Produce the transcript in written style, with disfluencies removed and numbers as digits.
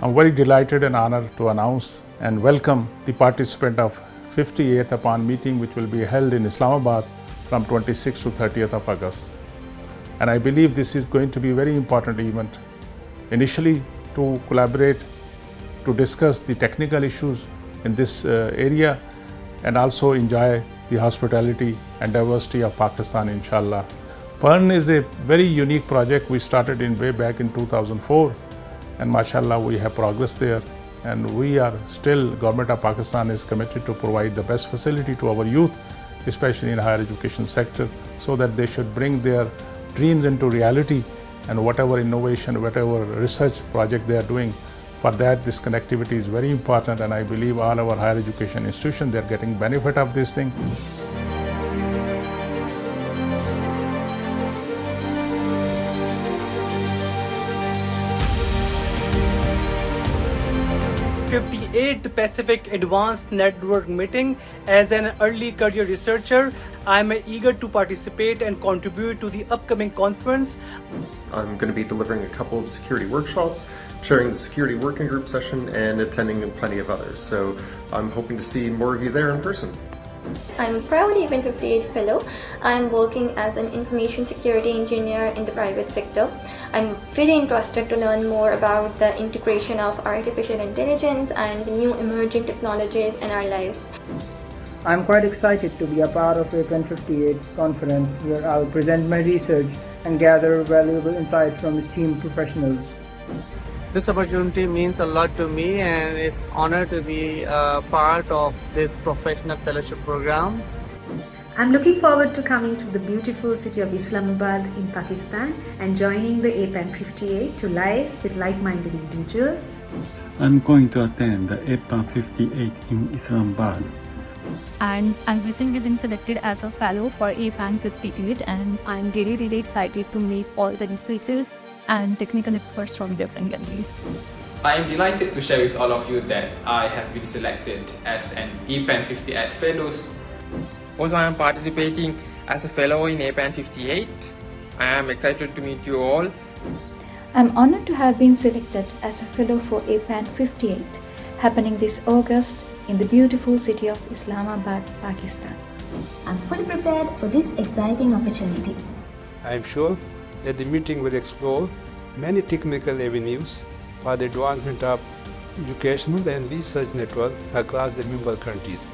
I'm very delighted and honored to announce and welcome the participant of 58th APAN meeting, which will be held in Islamabad from 26th to 30th of August. And I believe this is going to be a very important event, initially to collaborate, to discuss the technical issues in this area and also enjoy the hospitality and diversity of Pakistan, inshallah. APAN is a very unique project we started in way back in 2004, and mashallah we have progressed there, and we are still, Government of Pakistan is committed to provide the best facility to our youth, especially in higher education sector, so that they should bring their dreams into reality, and whatever innovation, whatever research project they are doing, for that this connectivity is very important, and I believe all our higher education institutions, they are getting benefit of this thing. APAN58 Pacific Advanced Network meeting. As an early career researcher, I'm eager to participate and contribute to the upcoming conference. I'm going to be delivering a couple of security workshops, chairing the security working group session, and attending plenty of others. So I'm hoping to see more of you there in person. I'm a proud APAN58 fellow. I'm working as an information security engineer in the private sector. I'm very interested to learn more about the integration of artificial intelligence and the new emerging technologies in our lives. I'm quite excited to be a part of APAN58 conference, where I'll present my research and gather valuable insights from esteemed professionals. This opportunity means a lot to me, and it's an honor to be a part of this professional fellowship program. I'm looking forward to coming to the beautiful city of Islamabad in Pakistan and joining the APAN58 to lives with like-minded individuals. I'm going to attend the APAN58 in Islamabad. And I've recently been selected as a fellow for APAN58, and I'm really excited to meet all the researchers and technical experts from different countries. I am delighted to share with all of you that I have been selected as an APAN58 fellows. Also, I am participating as a fellow in APAN58. I am excited to meet you all. I'm honored to have been selected as a fellow for APAN58, happening this August in the beautiful city of Islamabad, Pakistan. I'm fully prepared for this exciting opportunity. I am sure that the meeting will explore many technical avenues for the advancement of educational and research network across the member countries.